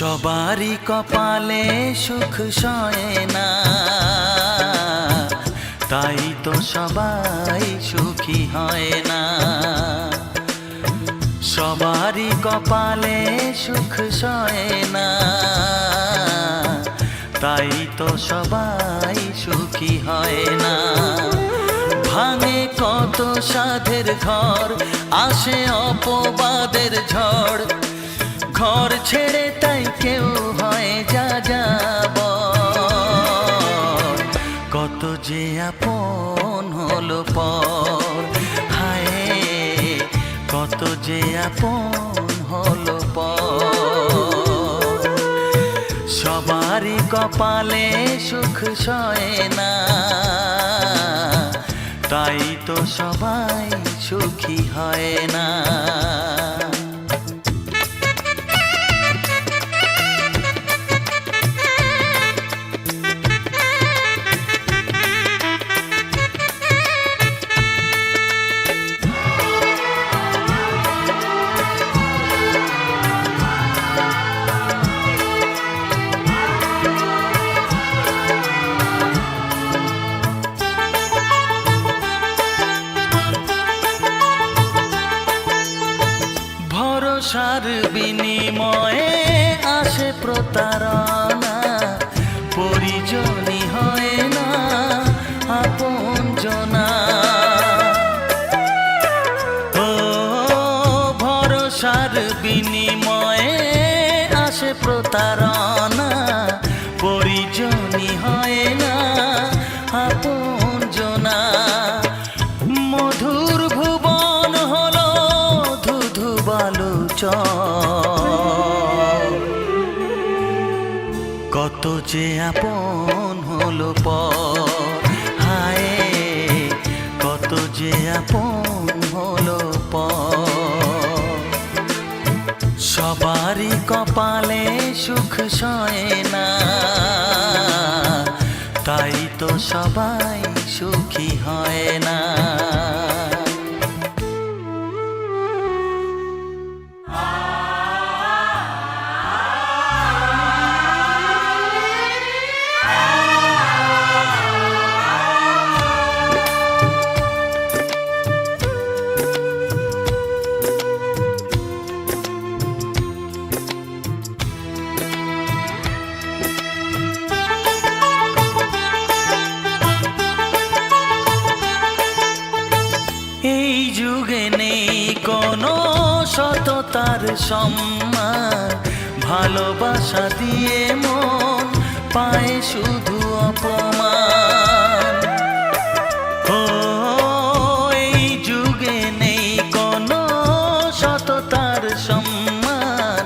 সবারই কপালে সুখ সয় না, তাই তো সবাই সুখী হয় না। সবারই কপালে সুখ সয় না, তাই তো সবাই সুখী হয় না। ভাঙে কত সাধের ঘর, আসে অপবাদের ঝড়। ঘর ছেড়ে তাই কেউ হয় যা যাব, কত যে আপন হলো পর। হায় কত যে আপন হলো পর। সবারই কপালে সুখ সয় না, তাই তো সবাই সুখী হয় না। ভরসার বিনিময়ে আসে প্রতারণা, পরিজনই হয় না আপনজনা। ও ভরসার বিনিময়ে আসে প্রতারণা, পরিজনই হয় না আপনজনা। মধুর ভুবন হলো ধুধু বালুচর, কত যে আপন হলো পর। হায় কত যে আপন হলো পর। সবারই কপালে সুখ সয় না, তাই তো সবাই সুখী হয় না। এই যুগে নেই কোনো সততার সম্মান, ভালোবাসা দিয়ে মন পায় শুধু অপমান। ও এই যুগে নেই কোনো সততার সম্মান,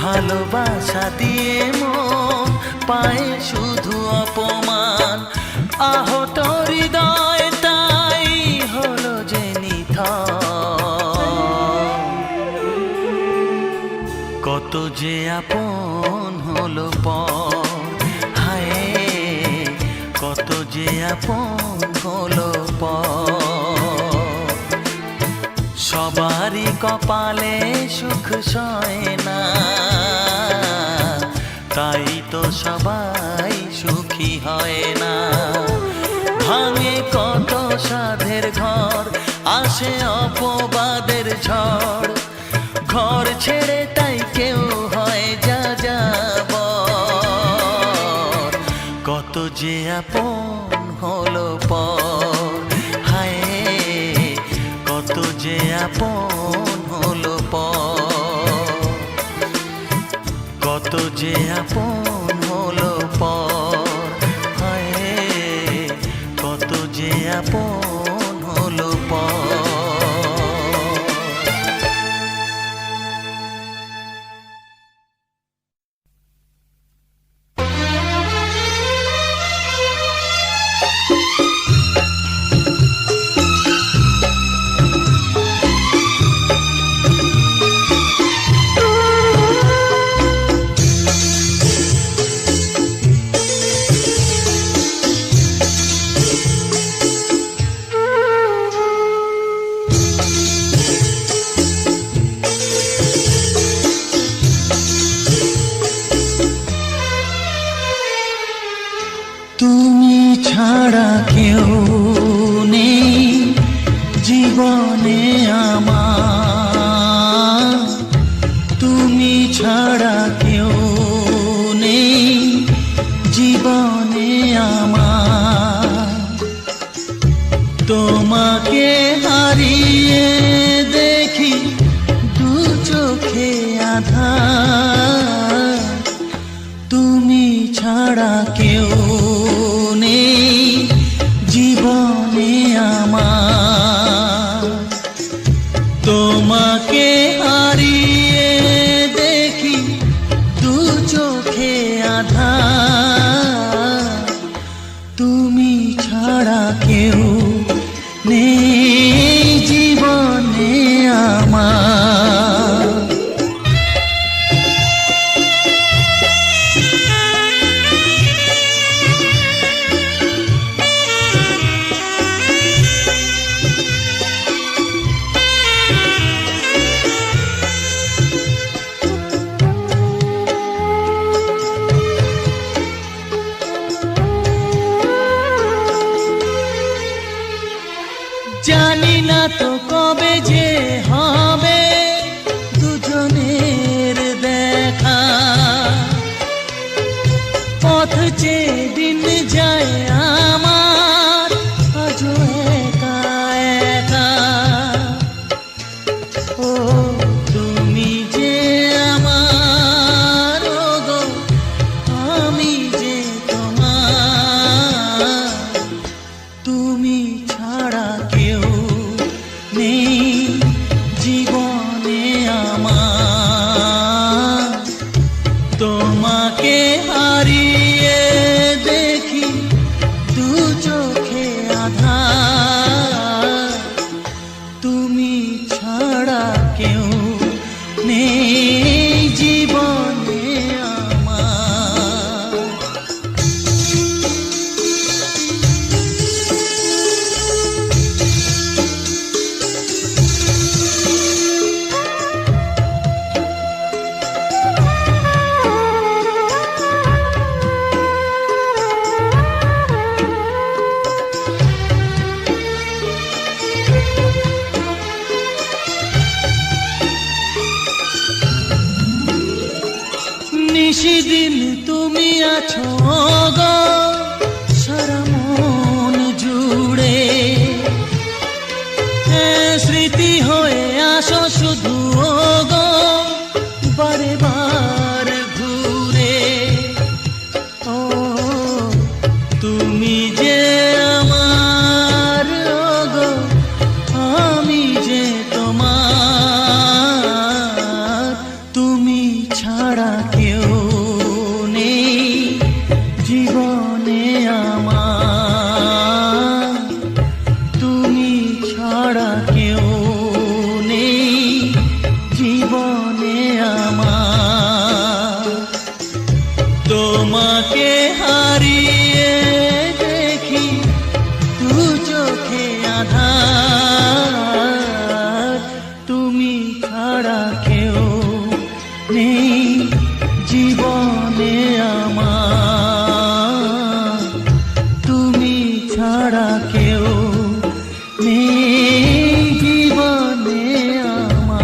ভালোবাসা দিয়ে মন পায় শুধু অপমান। আহত হৃদয় তাই হলো যে নিথর, কত যে আপন হলো পর। হায় কত যে আপন হলো পর। সবারই কপালে সুখ সয় না, তাই তো সবাই সুখী হয় না। ভাঙে কত সাধের ঘর, আসে অপবাদের ঝড়। ঘর ছেড়ে তাই কেউ হয় যা যাব, কত যে আপন হলো পর। হায় কত যে আপন হলো পর। কত যে আপন হলো পর। হায় কত যে আপন হলো পর। তোমাকে হারিয়ে দেখি দু চোখে আঁধার, তুমি ছাড়া কেউ নেই জীবনে আমার। জানি না তো কবে যে হবে দুজনের দেখা, পথ চেয়ে দিন যায় আমার আজও একা একা। ও তুমি যে আমার, ও গো আমি যে তোমার, তুমি ছাড়া কেউ নেই জীবনে আমার। তোমাকে হারিয়ে দেখি দু চোখে আঁধার, তুমি ছাড়া কেউ নেই জীবনে আমার। নিশিদিন তুমি আছো গো সারা মন জুড়ে, স্মৃতি হয়ে আসো শুধু গো বারে বার ঘুরে। ও তুমি যে আমার, ও গো আমি যে তোমার, তুমি ছাড়া কেউ নেই জীবনে আমার। তুমি ছাড়া কেউ নেই জীবনে আমার। তোমাকে হারিয়ে দেখি দু চোখে আঁধার, তুমি ছাড়া কেউ নেই জীবনে আমার। তুমি ছাড়া কেউ নেই জীবনে আমার।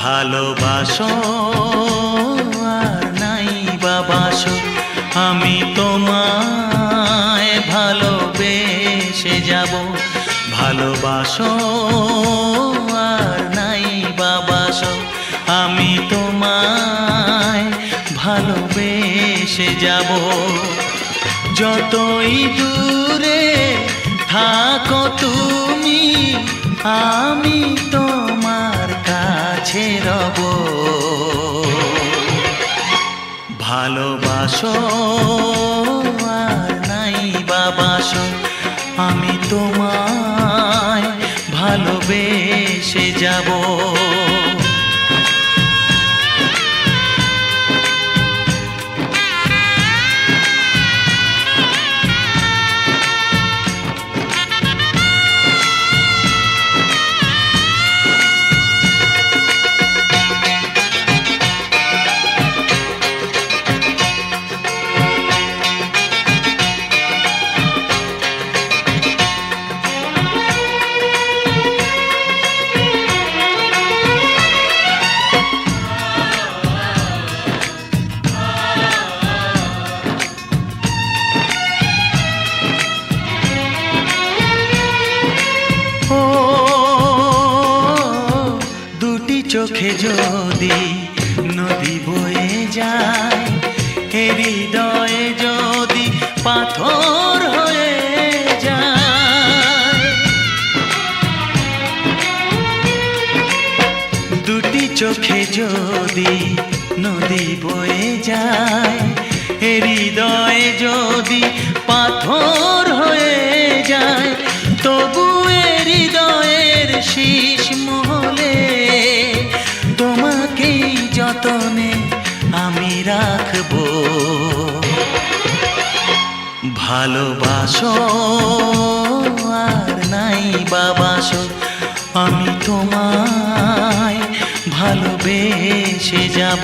ভালোবাসো আর নাই বাবাসো, আমি তোমায় ভালোবেসে যাব। ভালোবাসো আর নাই বাবাসো, আমি তোমায় ভালোবেসে যাব। যতই দূরে থাকো তুমি, আমি তোমার কাছে রব। ভালোবাসো আর নাই বাবাসো, আমি তোমায় ভালোবেসে যাব। চোখে যদি নদী বয়ে যায়, হৃদয়ে যদি পাথর হয়ে যায়, দুটি চোখে যদি নদী বয়ে যায়, হৃদয়ে যদি পাথর হয়ে যায়, তবু হৃদয়ের শীষ মহলে তোমাকেই যতনে আমি রাখবো। ভালোবাসো আর নাই বাবাসো, আমি তোমায় ভালোবেসে যাব।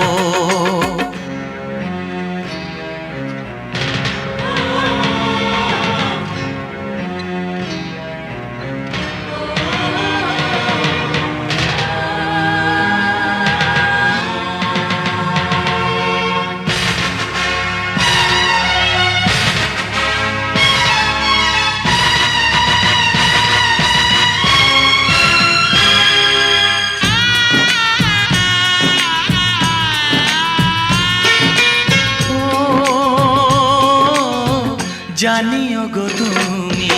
জানিও গো তুমি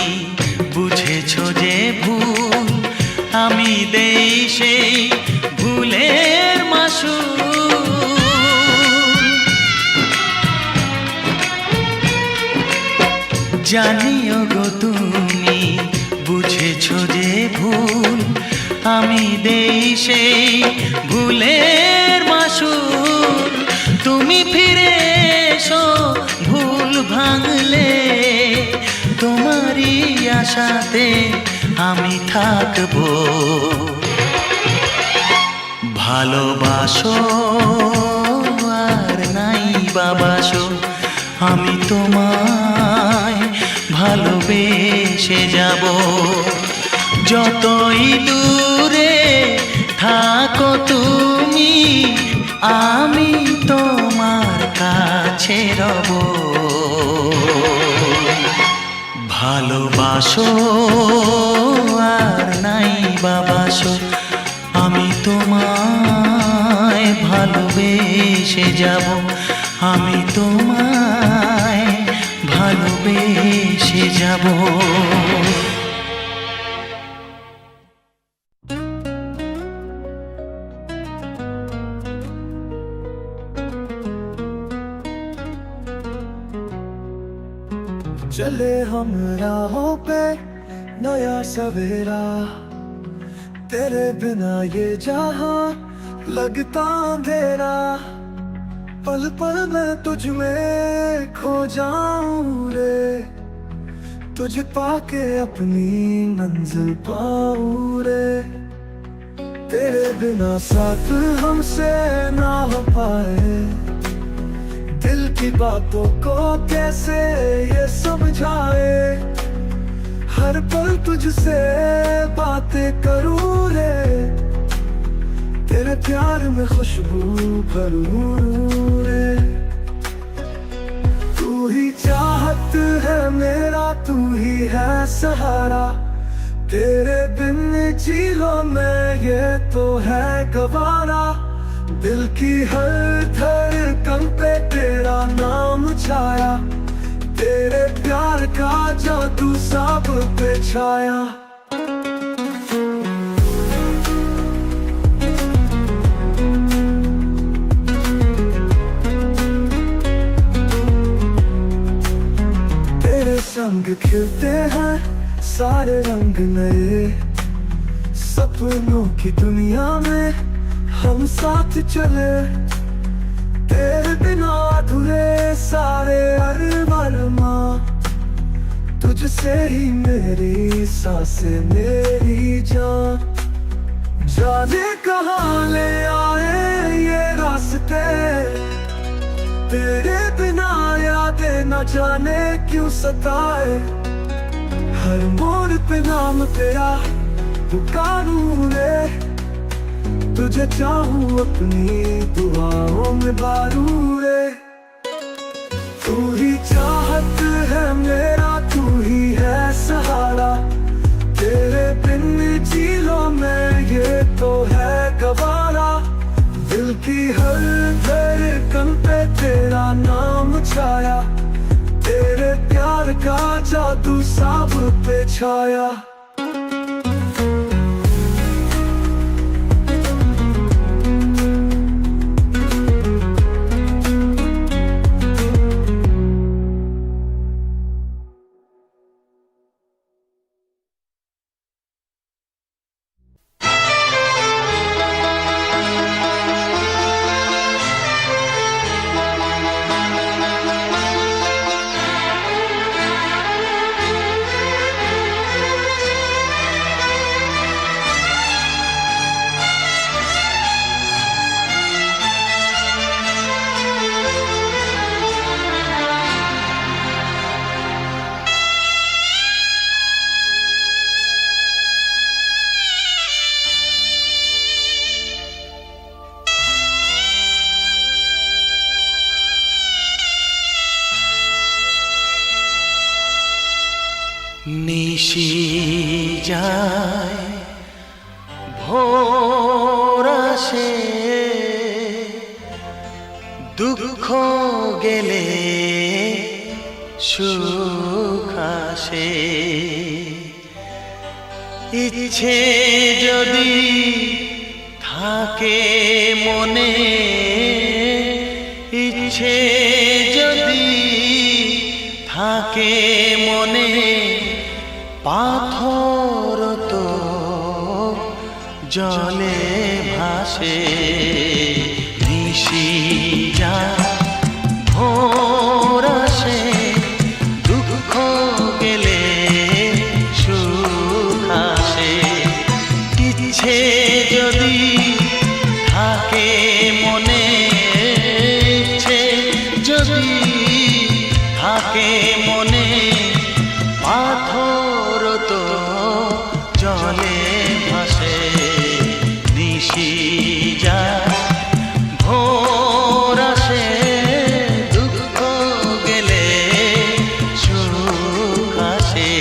বুঝেছো যে ভুল, আমি দেই সেই ভুলের মাসুল। জানিও গো তুমি বুঝেছো যে ভুল, আমি দেই সেই ভুলের মাসুল। তুমি ফিরে এসো ভুল ভাঙলে, তোমারই আশাতে আমি থাকবো। ভালোবাসো আর নাই বাবাসো, আমি তোমায় ভালোবেসে যাব। যতই দূরে থাকো তুমি, আমি তোমার কাছে রব। ভালোবাসো আর নাই বাবাসো, আমি তোমায় ভালোবেসে যাব। আমি তোমায় ভালোবেসে যাব। चले हम राहों पे नया सवेरा, तेरे बिना ये जहां लगता अंधेरा। पल पल मैं तुझ में खो जाऊं रे, तुझ पाके अपनी मंजिल पाऊं रे। तेरे बिना साथ हमसे ना हो पाए, दिल की बातों को कैसे ये समझाए। हर पल तुझसे बातें करूं रे, तेरे प्यार में खुशबू भरूं रे। तू ही चाहत है मेरा, तू ही है सहारा। तेरे बिन जी लो मैं ये तो है गवारा। दिल की हर धड़कन पे तेरा नाम छाया, तेरे प्यार का जादू सब पे छाया। तेरे संग खिलते हैं सारे रंग नए, सपनों की दुनिया में हम साथ चले। तेरे बिना अधूरे सारे अरमान, तुझसे ही मेरी सांसें मेरी जान। जाने कहाँ ले आए ये रास्ते, तेरे बिना यादें न जाने क्यों सताए। हर मोड़ पे नाम तेरा पुकारूं रे, तुझे चाहूं अपनी दुआओं में बारूं रे। तू ही चाहत है मेरा, तू ही है सहारा। तेरे बिन जिलो मैं ये तो है गवारा। दिल की हर धड़कन पे तेरा नाम छाया, तेरे प्यार का जादू सब पे छाया। নিশি যায় ভোর আসে, দুঃখ গেলে সুখ আসে। ইচ্ছে যদি থাকে মনে, ইচ্ছে যদি থাকে মনে, পাথর তো জলে ভাসে। নিশি যায় ভোর আসে, দুঃখ গেলে সুখ আসে। ইচ্ছে যদি থাকে মনে, ইচ্ছে যদি থাকে মনে, পাথর তো জলে ভাসে। নিশি যায় ভোর আসে, দুঃখ গেলে সুখ আসে।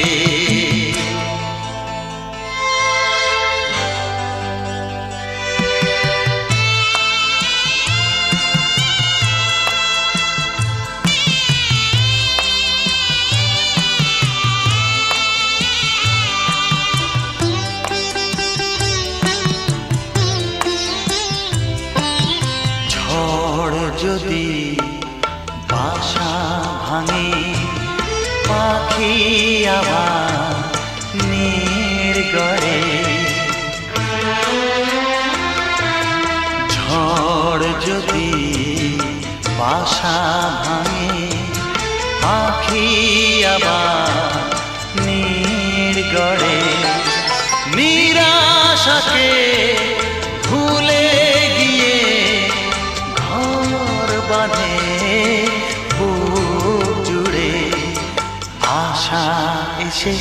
যদি বাসা ভাঙে, পাখি আবার নির্গড়ে। ঝড় যদি বাসা ভাঙে, পাখি আবার নির্গড়ে। নিরাশাকে ভুলে গিয়ে ঘর বাঁধে বুক জুড়ে। আশা এসে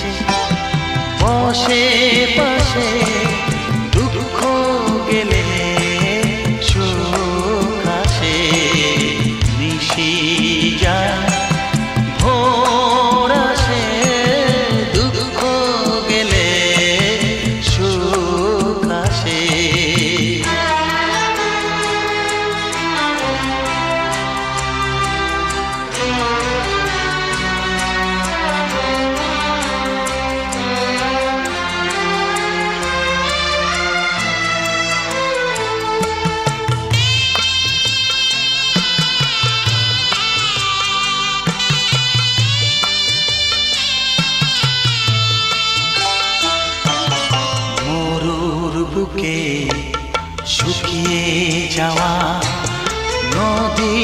বসে পাশে, দুঃখ গেলে সুখ আসে। নিশি যায় ভোর আসে, দুঃখ গেলে সুখ আসে। বুকে শুকিয়ে যাওয়া নদী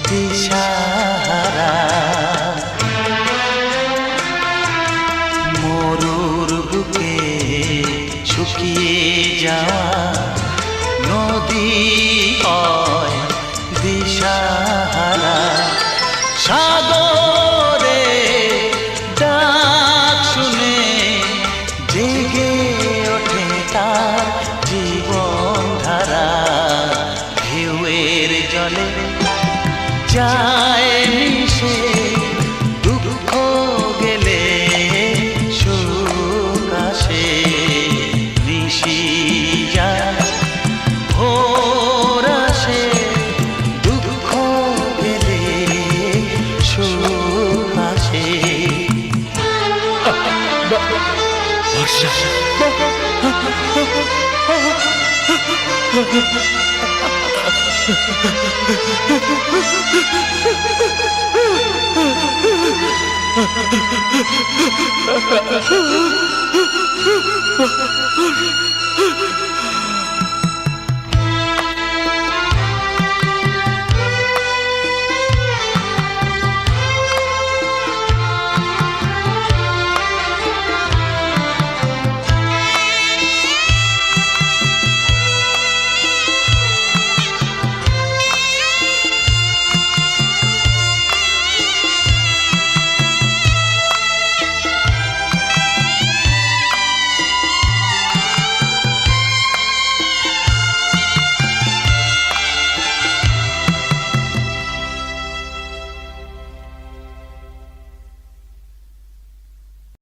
দিশাহারা। মরুর বুকে শুকিয়ে যাওয়া নদী দিশাহারা। সাগরে ডাক শুনে জেগে ওঠে তার জীবন ধারা। ঢেউয়ের জলে যায় মিশে, দুঃখ গেলে সুখ বর্ষা।